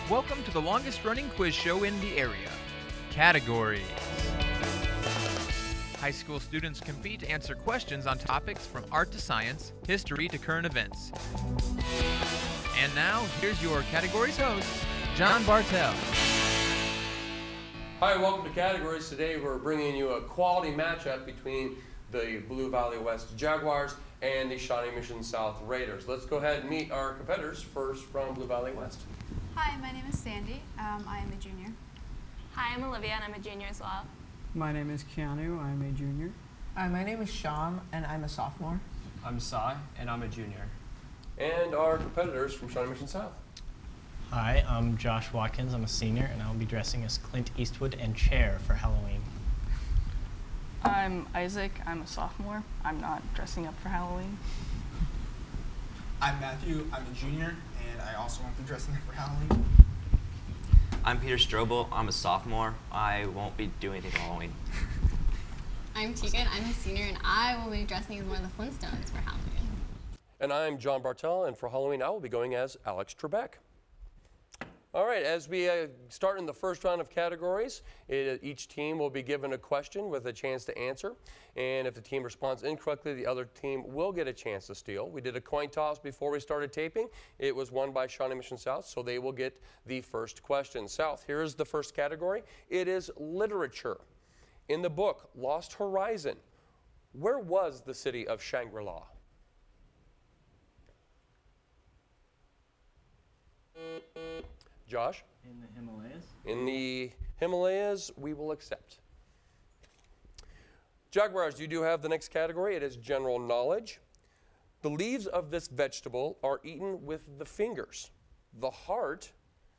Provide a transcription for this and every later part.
Welcome to the longest running quiz show in the area. Categories. High school students compete to answer questions on topics from art to science, history to current events. And now, here's your categories host, John Bartell. Hi, welcome to Categories. Today we're bringing you a quality matchup between the Blue Valley West Jaguars and the Shawnee Mission South Raiders. Let's go ahead and meet our competitors. First from Blue Valley West. Hi, my name is Sandy. I am a junior. Hi, I'm Olivia, and I'm a junior as well. My name is Keanu. I'm a junior. Hi, my name is Sean, and I'm a sophomore. I'm Sai, and I'm a junior. And our competitors from Shawnee Mission South. Hi, I'm Josh Watkins. I'm a senior, and I'll be dressing as Clint Eastwood and Cher for Halloween. I'm Isaac. I'm a sophomore. I'm not dressing up for Halloween. I'm Matthew. I'm a junior, and I also won't be dressing up for Halloween. I'm Peter Strobel. I'm a sophomore. I won't be doing anything for Halloween. I'm Tegan. I'm a senior, and I will be dressing as one of the Flintstones for Halloween. And I'm John Bartell, and for Halloween I will be going as Alex Trebek. All right, as we start in the first round of categories, each team will be given a question with a chance to answer. And if the team responds incorrectly, the other team will get a chance to steal. We did a coin toss before we started taping. It was won by Shawnee Mission South, so they will get the first question. South, here is the first category. It is literature. In the book, Lost Horizon, where was the city of Shangri-La? Josh? In the Himalayas? In the Himalayas, we will accept. Jaguars, you do have the next category. It is general knowledge. The leaves of this vegetable are eaten with the fingers. The heart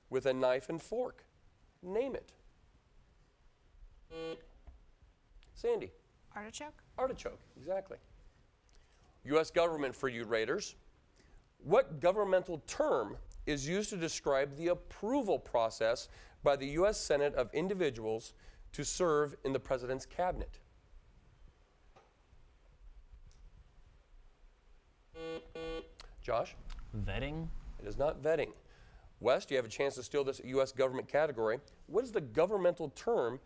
with a knife and fork. Name it. Sandy? Artichoke? Artichoke, exactly. U.S. government for you Raiders. What governmental term is used to describe the approval process by the U.S. Senate of individuals to serve in the President's cabinet? Josh? Vetting? It is not vetting. West, you have a chance to steal this U.S. government category. What is the governmental term?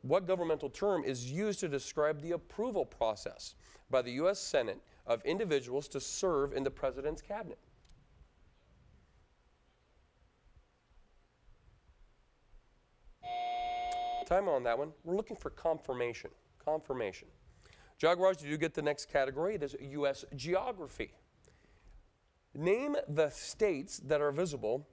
What governmental term is used to describe the approval process by the U.S. Senate of individuals to serve in the President's cabinet? Time on that one. We're looking for confirmation. Confirmation. Jaguars, you do get the next category. It is U.S. geography. Name the states that are visible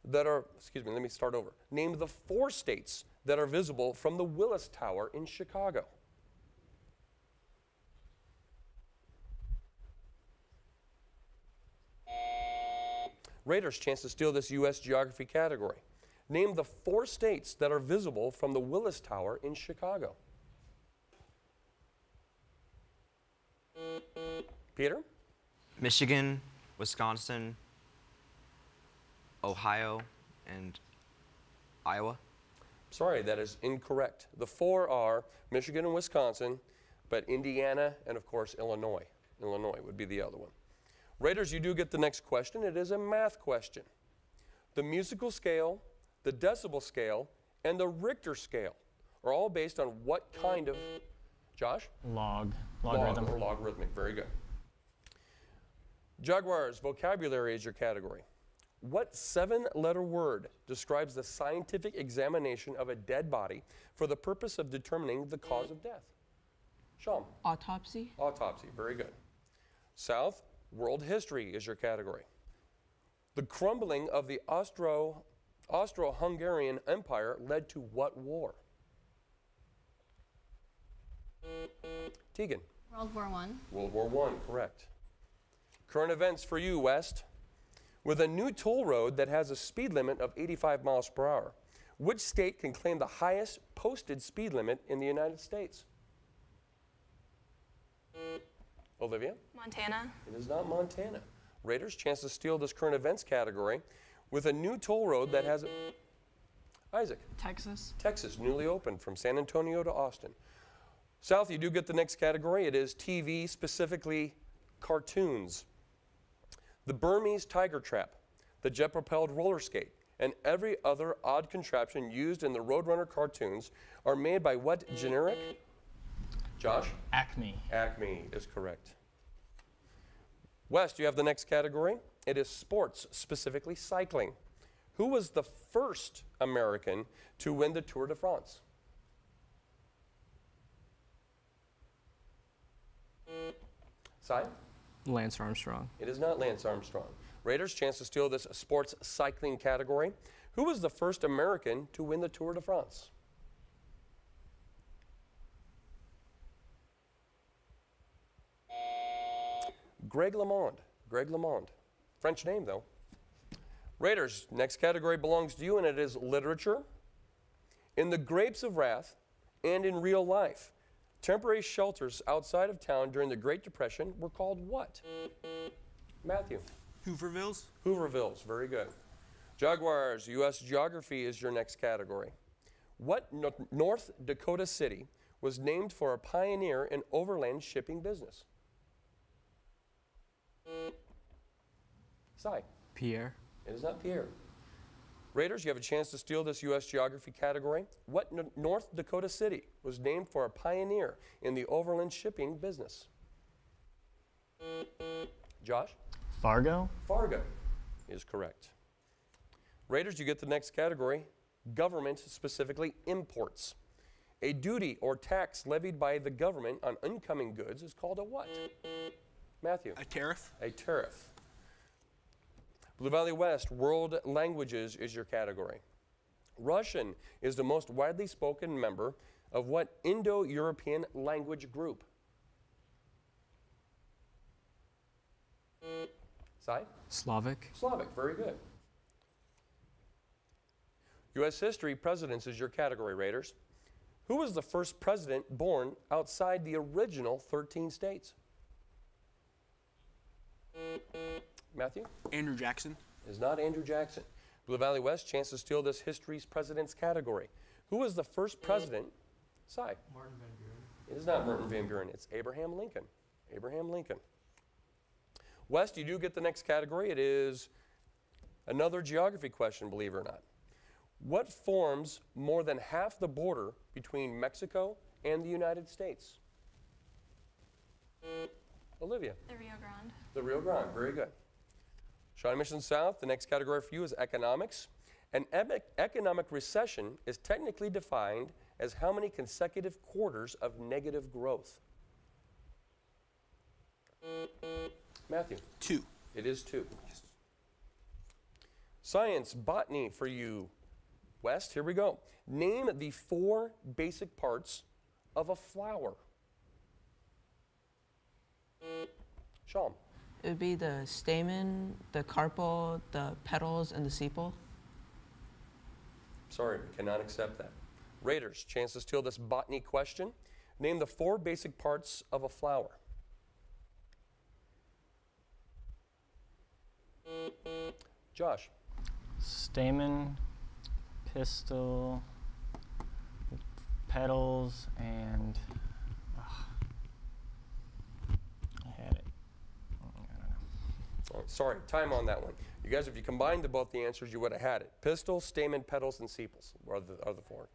that are, let me start over. Name the 4 states that are visible from the Willis Tower in Chicago. Raiders, chance to steal this U.S. geography category. Name the 4 states that are visible from the Willis Tower in Chicago. Peter? Michigan, Wisconsin, Ohio, and Iowa. Sorry, that is incorrect. The 4 are Michigan and Wisconsin, but Indiana and, of course, Illinois. Illinois would be the other one. Raiders, you do get the next question. It is a math question. The musical scale, the decibel scale, and the Richter scale are all based on what kind of, Josh? Logarithm. Or logarithmic, very good. Jaguars, vocabulary is your category. What 7-letter word describes the scientific examination of a dead body for the purpose of determining the cause of death? Sean? Autopsy. Autopsy, very good. South, world history is your category. The crumbling of the Austro-Hungarian Empire led to what war? Tegan? World War I. World War I, correct. Current events for you, West. With a new toll road that has a speed limit of 85 miles per hour, which state can claim the highest posted speed limit in the United States? Olivia? Montana. It is not Montana. Raiders, chance to steal this current events category. With a new toll road that has Isaac? Texas. Texas, newly opened from San Antonio to Austin. South, you do get the next category. It is TV, specifically cartoons. The Burmese tiger trap, the jet-propelled roller skate, and every other odd contraption used in the Roadrunner cartoons are made by what generic? Josh? Acme. Acme is correct. Wes, you have the next category. It is sports, specifically cycling. Who was the first American to win the Tour de France? Cy? Lance Armstrong. It is not Lance Armstrong. Raiders, chance to steal this sports cycling category. Who was the first American to win the Tour de France? Greg LeMond. Greg LeMond. French name, though. Raiders, next category belongs to you, and it is literature. In The Grapes of Wrath and in real life, temporary shelters outside of town during the Great Depression were called what? Matthew. Hoovervilles. Hoovervilles, very good. Jaguars, U.S. geography is your next category. What North Dakota city was named for a pioneer in overland shipping business? Cy. Pierre. It is not Pierre. Raiders, you have a chance to steal this U.S. geography category. What North Dakota city was named for a pioneer in the overland shipping business? Josh? Fargo. Fargo is correct. Raiders, you get the next category. Government, specifically imports. A duty or tax levied by the government on incoming goods is called a what? Matthew? A tariff. A tariff. Blue Valley West, world languages is your category. Russian is the most widely spoken member of what Indo-European language group? Cy? Slavic. Slavic, very good. U.S. history, presidents is your category, Raiders. Who was the first president born outside the original 13 states? Matthew? Andrew Jackson. It is not Andrew Jackson. Blue Valley West, chance to steal this history's presidents category. Who was the first president? Cy? Martin Van Buren. It is not Martin Van Buren. It's Abraham Lincoln. Abraham Lincoln. West, you do get the next category. It is another geography question, believe it or not. What forms more than half the border between Mexico and the United States? Olivia. The Rio Grande. The Rio Grande, very good. Shawnee Mission South, the next category for you is economics. An economic recession is technically defined as how many consecutive quarters of negative growth? Matthew. 2. It is 2. Science, botany for you, West. Here we go. Name the 4 basic parts of a flower. Sean. It would be the stamen, the carpel, the petals, and the sepal. Sorry, we cannot accept that. Raiders, chance to steal this botany question. Name the 4 basic parts of a flower. Josh. Stamen, pistil, petals, and I had it. I don't know. Oh, sorry, time on that one. You guys, if you combined both the answers, you would have had it. Pistil, stamen, petals, and sepals are the 4.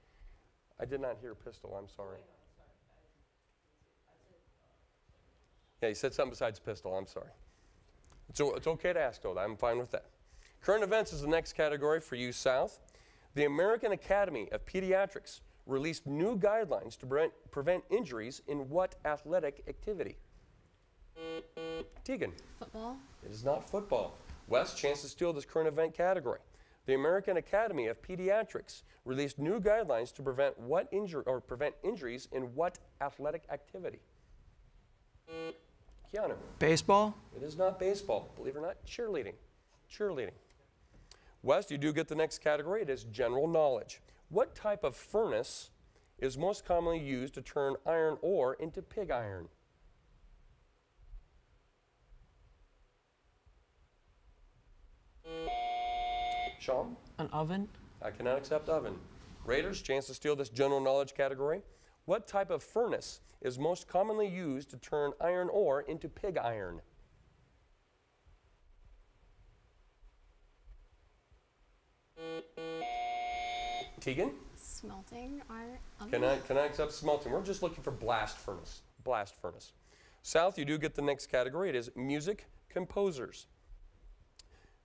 I did not hear pistil. I'm sorry. Yeah, you said something besides pistil. I'm sorry. So it's okay to ask, though. I'm fine with that. Current events is the next category for you, South. The American Academy of Pediatrics released new guidelines to prevent injuries in what athletic activity? Tegan. Football. It is not football. West, chance to steal this current event category. The American Academy of Pediatrics released new guidelines to prevent injuries in what athletic activity? Keanu. Baseball? It is not baseball. Believe it or not, cheerleading. Cheerleading. West, you do get the next category. It is general knowledge. What type of furnace is most commonly used to turn iron ore into pig iron? Sean? An oven? I cannot accept oven. Raiders, chance to steal this general knowledge category. What type of furnace is most commonly used to turn iron ore into pig iron? Tegan? Smelting art. Can I accept smelting? We're just looking for blast furnace. Blast furnace. South, you do get the next category. It is music composers.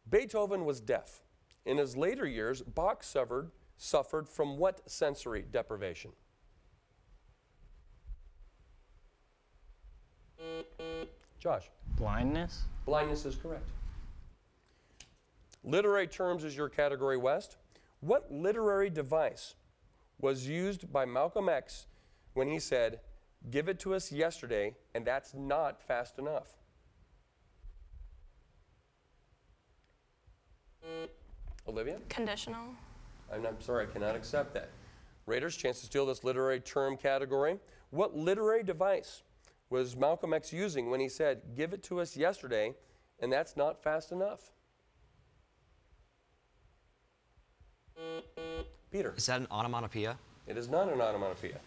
Beethoven was deaf. In his later years, Bach suffered from what sensory deprivation? Josh? Blindness? Blindness is correct. Literary terms is your category, West. What literary device was used by Malcolm X when he said, "Give it to us yesterday, and that's not fast enough"? Olivia? Conditional. I'm sorry, I cannot accept that. Raiders, chance to steal this literary term category. What literary device was Malcolm X using when he said, "Give it to us yesterday, and that's not fast enough"? Peter? Is that an onomatopoeia? It is not an onomatopoeia.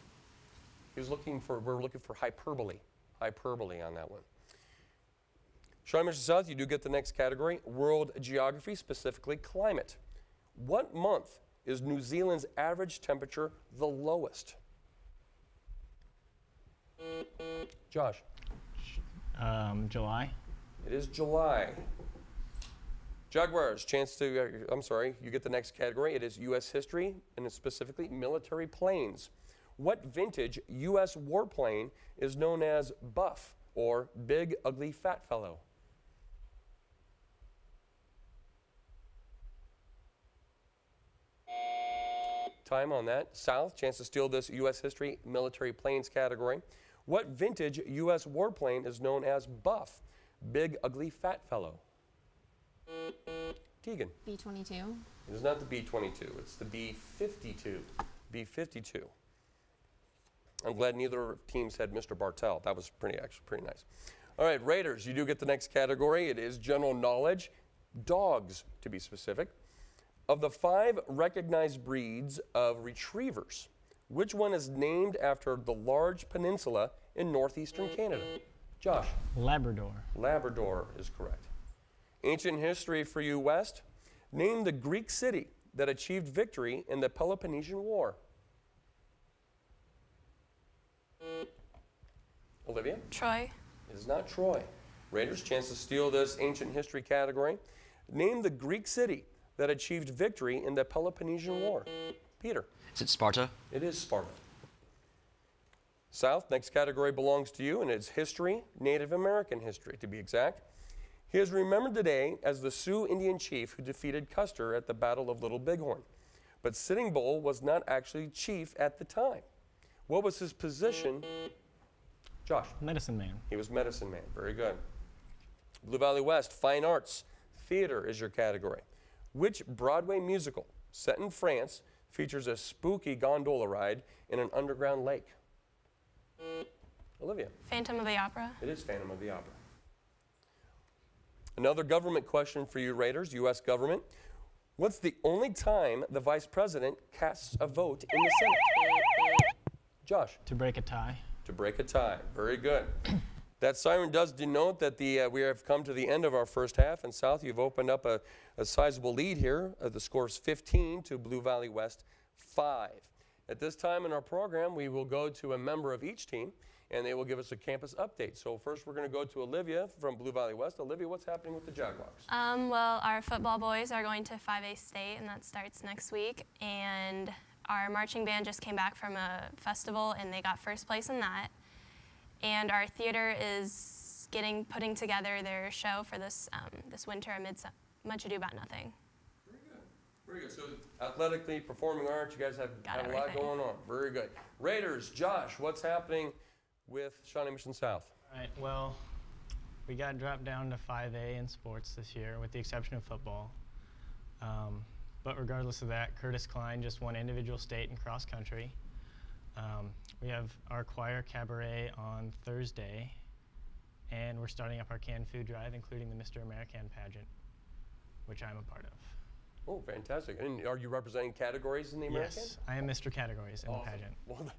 We're looking for hyperbole. Hyperbole on that one. Shawnee, Mr. South, you do get the next category, world geography, specifically climate. What month is New Zealand's average temperature the lowest? Josh? July. It is July. Jaguars, chance to, you get the next category. It is U.S. history, and it's specifically military planes. What vintage U.S. warplane is known as Buff, or Big Ugly Fat Fellow? Time on that. South, chance to steal this U.S. history, military planes category. What vintage U.S. warplane is known as Buff, Big Ugly Fat Fellow? Tegan? B-22. It is not the B-22. It's the B-52. B-52. I'm glad neither team said Mr. Bartell. That was pretty nice. All right, Raiders, you do get the next category. It is general knowledge. Dogs, to be specific. Of the 5 recognized breeds of retrievers, which one is named after the large peninsula in northeastern Canada? Josh? Labrador. Labrador is correct. Ancient history for you, West. Name the Greek city that achieved victory in the Peloponnesian War. Olivia? Troy. It is not Troy. Raiders, chance to steal this ancient history category. Name the Greek city that achieved victory in the Peloponnesian War. Peter? Is it Sparta? It is Sparta. South, next category belongs to you, and it's history, Native American history, to be exact. He is remembered today as the Sioux Indian chief who defeated Custer at the Battle of Little Bighorn. But Sitting Bull was not actually chief at the time. What was his position? Josh? Medicine man. He was medicine man. Very good. Blue Valley West, fine arts, theater is your category. Which Broadway musical set in France features a spooky gondola ride in an underground lake? Olivia? Phantom of the Opera. It is Phantom of the Opera. Another government question for you, Raiders, U.S. government. What's the only time the vice president casts a vote in the Senate? Josh? To break a tie. To break a tie. Very good. That siren does denote that we have come to the end of our first half. And South, you've opened up a sizable lead here. The score is 15 to Blue Valley West 5. At this time in our program, we will go to a member of each team, and they will give us a campus update. So first, we're going to go to Olivia from Blue Valley West. Olivia, what's happening with the Jaguars? Well, our football boys are going to 5A state, and that starts next week. And our marching band just came back from a festival, and they got first place in that. And our theater is putting together their show for this winter, Much Ado About Nothing. Very good. Very good. So athletically, performing arts, you guys have a lot going on. Very good. Raiders, Josh, what's happening with Shawnee Mission South? All right, well, we got dropped down to 5A in sports this year, with the exception of football. But regardless of that, Curtis Klein just won individual state in cross country. We have our choir cabaret on Thursday, and we're starting up our canned food drive, including the Mr. American pageant, which I'm a part of. Oh, fantastic. And are you representing categories in the American? Yes, I am Mr. Categories in the pageant. Well,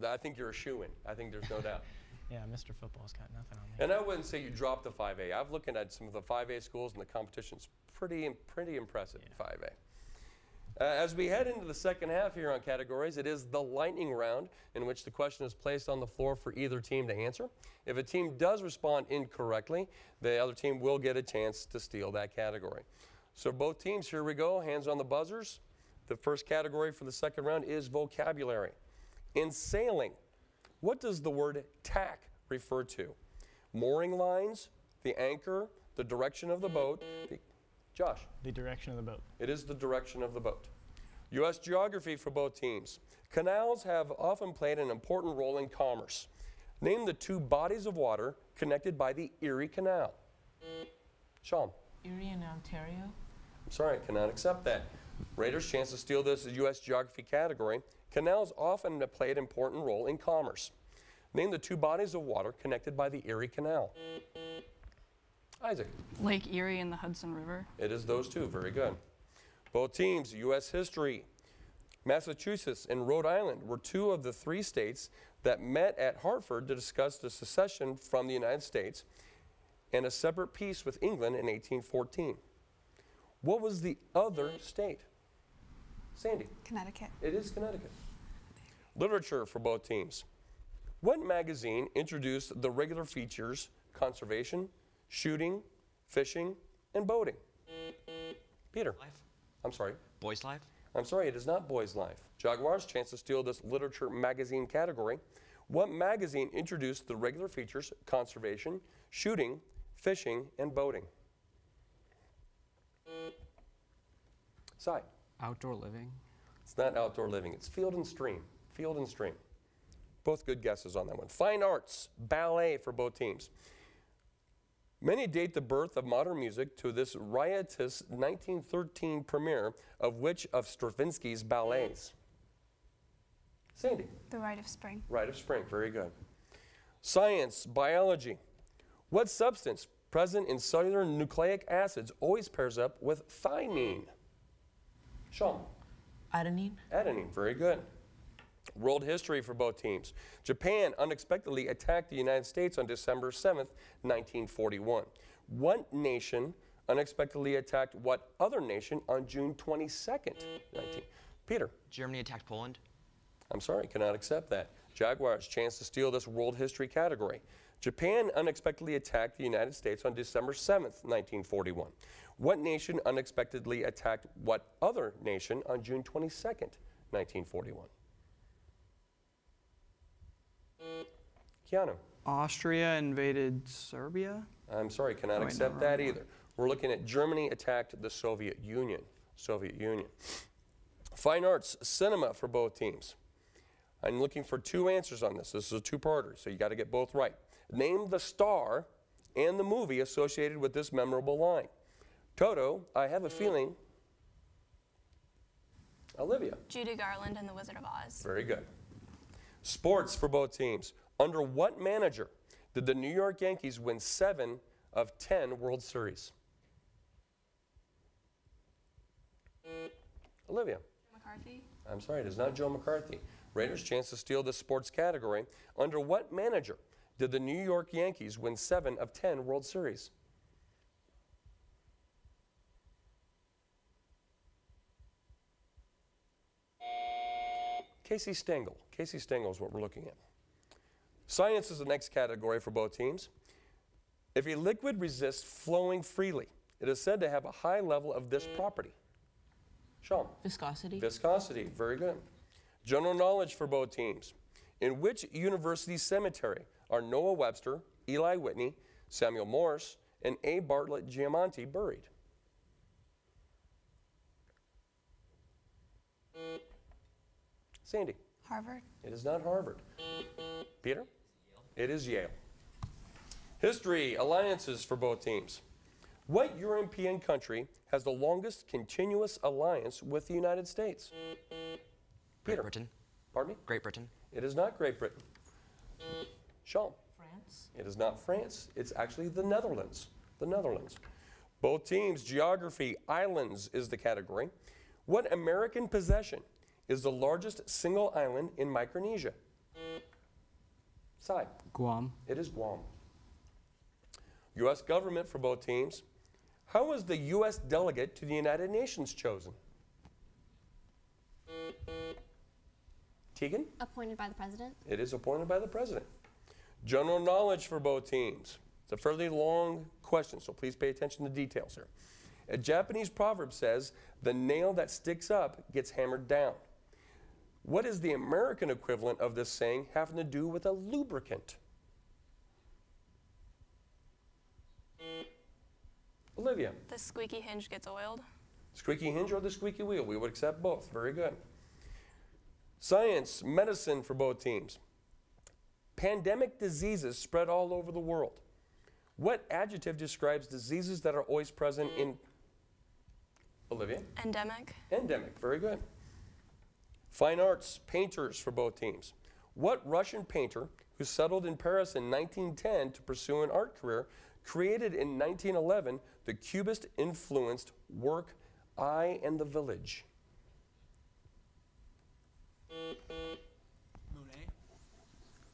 I think you're a shoo-in. I think there's no doubt. Yeah, Mr. Football's got nothing on me. And I wouldn't say you dropped the 5A. I've looked at some of the 5A schools, and the competition's pretty impressive in 5A. As we head into the second half here on categories, it is the lightning round in which the question is placed on the floor for either team to answer. If a team does respond incorrectly, the other team will get a chance to steal that category. So both teams, here we go, hands on the buzzers. The first category for the second round is vocabulary. In sailing, what does the word tack refer to? Mooring lines, the anchor, the direction of the boat. Josh. The direction of the boat. It is the direction of the boat. U.S. geography for both teams. Canals have often played an important role in commerce. Name the two bodies of water connected by the Erie Canal. Sean. Erie and Ontario. I'm sorry, I cannot accept that. Raiders, chance to steal this U.S. geography category. Canals often play an important role in commerce. Name the two bodies of water connected by the Erie Canal. Isaac. Lake Erie and the Hudson River. It is those two. Very good. Both teams, U.S. history. Massachusetts and Rhode Island were two of the three states that met at Hartford to discuss the secession from the United States and a separate peace with England in 1814. What was the other state? Sandy. Connecticut. It is Connecticut. Literature for both teams. What magazine introduced the regular features conservation, shooting, fishing, and boating? Peter. Life. I'm sorry. Boys Life. I'm sorry, it is not Boys Life. Jaguars, chance to steal this literature magazine category. What magazine introduced the regular features conservation, shooting, fishing, and boating? Cy. Outdoor Living. It's not Outdoor Living. It's Field and Stream. Field and Stream. Both good guesses on that one. Fine arts, ballet for both teams. Many date the birth of modern music to this riotous 1913 premiere of which of Stravinsky's ballets? Sandy. The Rite of Spring. Rite of Spring. Very good. Science, biology. What substance present in cellular nucleic acids always pairs up with thymine? Sean. Adenine. Adenine. Very good. World history for both teams. Japan unexpectedly attacked the United States on December 7th, 1941. What nation unexpectedly attacked what other nation on June 22nd, 19? Peter. Germany attacked Poland. I'm sorry, cannot accept that. Jaguars, chance to steal this world history category. Japan unexpectedly attacked the United States on December 7th, 1941. What nation unexpectedly attacked what other nation on June 22nd, 1941? Keanu. Austria invaded Serbia? I'm sorry, cannot accept that either. We're looking at Germany attacked the Soviet Union. Soviet Union. Fine arts, cinema for both teams. I'm looking for two answers on this. This is a two-parter, so you got to get both right. Name the star and the movie associated with this memorable line. Toto, I have a feeling. Olivia. Judy Garland and the Wizard of Oz. Very good. Sports for both teams. Under what manager did the New York Yankees win 7 of 10 World Series? Olivia. McCarthy. I'm sorry, it is not Joe McCarthy. Raiders, chance to steal this sports category. Under what manager did the New York Yankees win 7 of 10 World Series? Casey Stengel. Casey Stengel is what we're looking at. Science is the next category for both teams. If a liquid resists flowing freely, it is said to have a high level of this property. Sean. Viscosity. Viscosity. Very good. General knowledge for both teams. In which university cemetery are Noah Webster, Eli Whitney, Samuel Morse, and A. Bartlett Giamonti buried? Sandy. Harvard. It is not Harvard. Peter? It is Yale. History, alliances for both teams. What European country has the longest continuous alliance with the United States? Great Britain. Pardon me? Great Britain. It is not Great Britain. Sean? France. It is not France. It's actually the Netherlands. The Netherlands. Both teams, geography, islands is the category. What American possession is the largest single island in Micronesia? Cy. Guam. It is Guam. U.S. government for both teams. How was the U.S. delegate to the United Nations chosen? Tegan? Appointed by the president. It is appointed by the president. General knowledge for both teams. It's a fairly long question, so please pay attention to details here. A Japanese proverb says, the nail that sticks up gets hammered down. What is the American equivalent of this saying having to do with a lubricant? Olivia. The squeaky hinge gets oiled. Squeaky hinge or the squeaky wheel? We would accept both. Very good. Science, medicine for both teams. Pandemic diseases spread all over the world. What adjective describes diseases that are always present in... Olivia? Endemic. Endemic. Very good. Fine arts, painters for both teams. What Russian painter who settled in Paris in 1910 to pursue an art career created in 1911 the Cubist-influenced work I and the Village? Monet.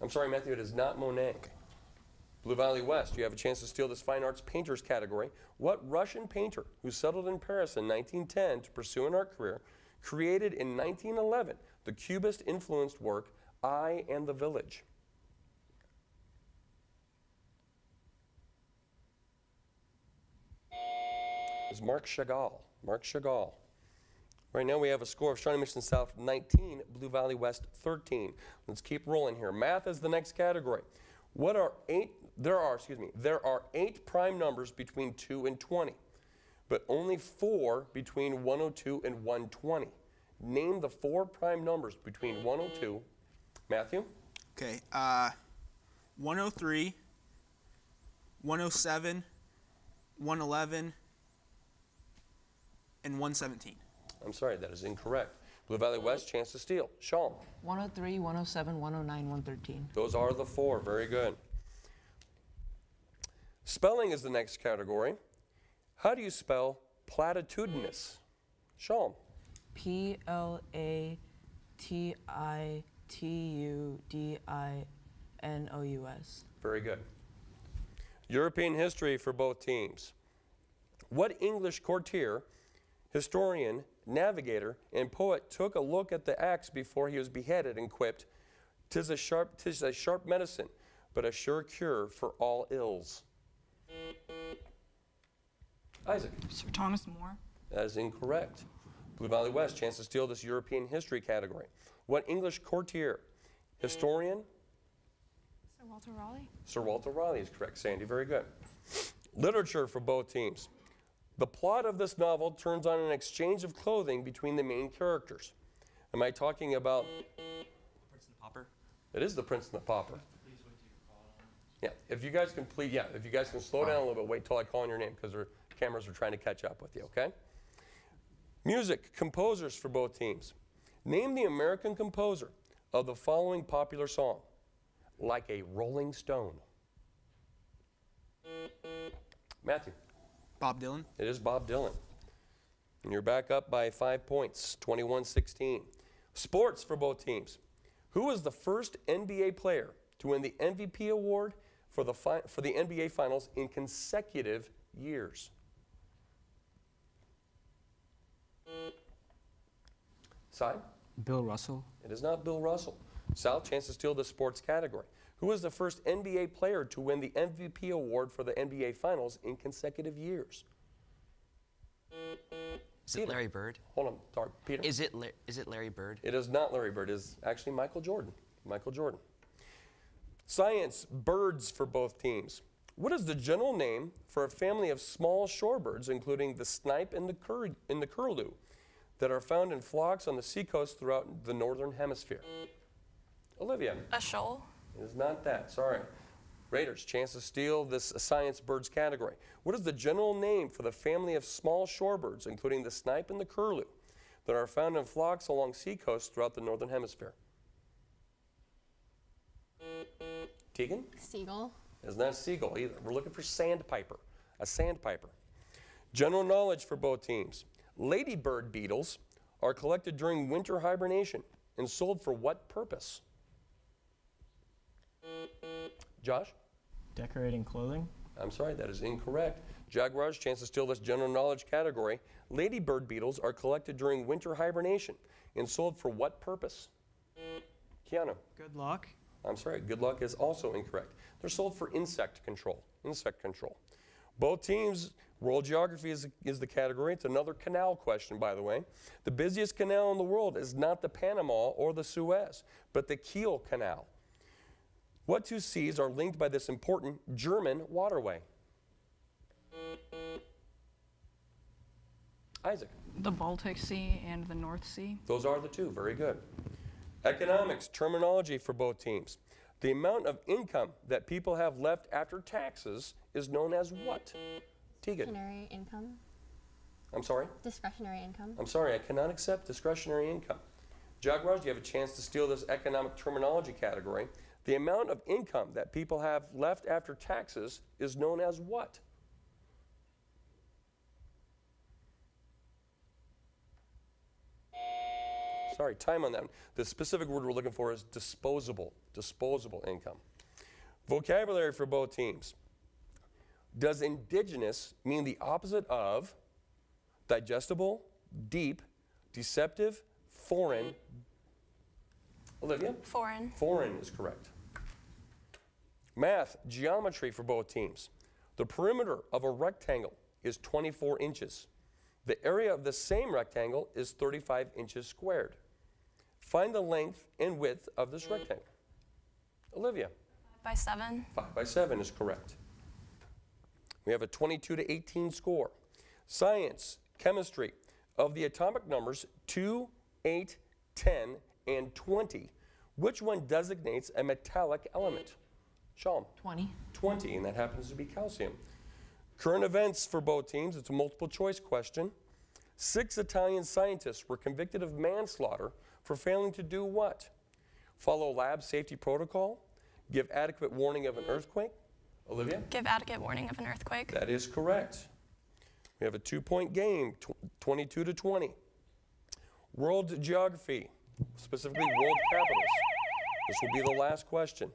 I'm sorry, Matthew, it is not Monet. Okay. Blue Valley West, you have a chance to steal this fine arts painters category. What Russian painter who settled in Paris in 1910 to pursue an art career created in 1911 the Cubist-influenced work I and the Village? It was Marc Chagall. Marc Chagall. Right now we have a score of Shawnee Mission South 19, Blue Valley West 13. Let's keep rolling here. Math is the next category. What are there are 8 prime numbers between 2 and 20, but only 4 between 102 and 120. Name the 4 prime numbers between 102. Matthew? Okay, 103, 107, 111, and 117. I'm sorry, that is incorrect. Blue Valley West, chance to steal. Sean? 103, 107, 109, 113. Those are the 4. Very good. Spelling is the next category. How do you spell platitudinous? Sean? Platitudinous. Very good. European history for both teams. What English courtier, historian, navigator, and poet took a look at the axe before he was beheaded and quipped, "'Tis a sharp medicine, but a sure cure for all ills"? Isaac? Sir Thomas More. That is incorrect. Blue Valley West, chance to steal this European history category. What English courtier, historian? Sir Walter Raleigh. Sir Walter Raleigh is correct. Sandy, very good. Literature for both teams. The plot of this novel turns on an exchange of clothing between the main characters. Am I talking about... Prince and the Pauper? It is the Prince and the Pauper. Yeah, if you guys can slow down a little bit, wait till I call on your name because their cameras are trying to catch up with you, okay? Music, composers for both teams. Name the American composer of the following popular song, Like a Rolling Stone. Matthew. Bob Dylan. It is Bob Dylan. And you're back up by 5 points, 21-16. Sports for both teams. Who was the first NBA player to win the MVP award for the NBA Finals in consecutive years? Side? Bill Russell. It is not Bill Russell. Sal, chance to steal the sports category. Who was the first NBA player to win the MVP award for the NBA Finals in consecutive years? Is it Larry Bird? Hold on, Peter. Is it Larry Bird? It is not Larry Bird. It is actually Michael Jordan. Michael Jordan. Science, birds for both teams. What is the general name for a family of small shorebirds, including the snipe and the curlew, that are found in flocks on the seacoast throughout the northern hemisphere? Olivia. A shoal. It is not that, sorry. Raiders, chance to steal this science birds category. What is the general name for the family of small shorebirds, including the snipe and the curlew, that are found in flocks along seacoasts throughout the northern hemisphere? Tegan? Seagull. It's not a seagull either. We're looking for sandpiper, a sandpiper. General knowledge for both teams. Ladybird beetles are collected during winter hibernation and sold for what purpose? Josh? Decorating clothing. I'm sorry, that is incorrect. Jaguars, chance to steal this general knowledge category. Ladybird beetles are collected during winter hibernation and sold for what purpose? Keanu. Good luck. I'm sorry, good luck is also incorrect. They're sold for insect control. Insect control. Both teams, world geography is the category. It's another canal question, by the way. The busiest canal in the world is not the Panama or the Suez, but the Kiel Canal. What two seas are linked by this important German waterway? Isaac. The Baltic Sea and the North Sea. Those are the two. Very good. Economics, terminology for both teams. The amount of income that people have left after taxes is known as what? Tegan. Discretionary income. I'm sorry? Discretionary income. I'm sorry, I cannot accept discretionary income. Jaguars, you have a chance to steal this economic terminology category. The amount of income that people have left after taxes is known as what? Sorry, time on that one. The specific word we're looking for is disposable. Disposable income. Vocabulary for both teams. Does indigenous mean the opposite of digestible, deep, deceptive, foreign? Olivia? Foreign. Foreign is correct. Math, geometry for both teams. The perimeter of a rectangle is 24 inches. The area of the same rectangle is 35 inches squared. Find the length and width of this rectangle. Olivia? 5 by 7. 5 by 7 is correct. We have a 22 to 18 score. Science, chemistry. Of the atomic numbers 2, 8, 10, and 20, which one designates a metallic element? Shawn? 20. 20, and that happens to be calcium. Current events for both teams. It's a multiple choice question. 6 Italian scientists were convicted of manslaughter for failing to do what? Follow lab safety protocol, give adequate warning of an earthquake. Olivia? Give adequate warning of an earthquake. That is correct. We have a 2-point game, 22 to 20. World geography, specifically world capitals. This will be the last question.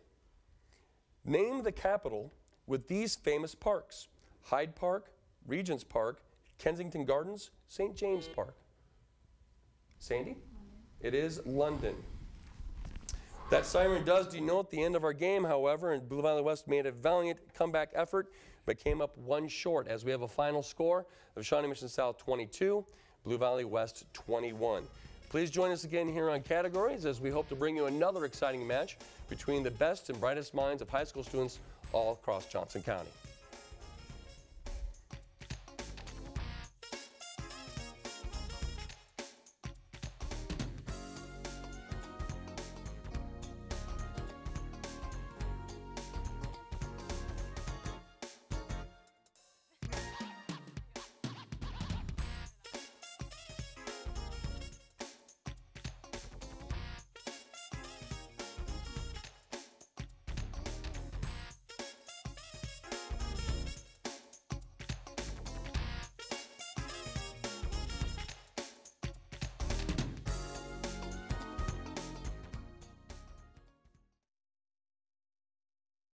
Name the capital with these famous parks: Hyde Park, Regent's Park, Kensington Gardens, St. James Park. Sandy? It is London. That siren does denote the end of our game, however, and Blue Valley West made a valiant comeback effort, but came up one short as we have a final score of Shawnee Mission South 22, Blue Valley West 21. Please join us again here on Categories as we hope to bring you another exciting match between the best and brightest minds of high school students all across Johnson County.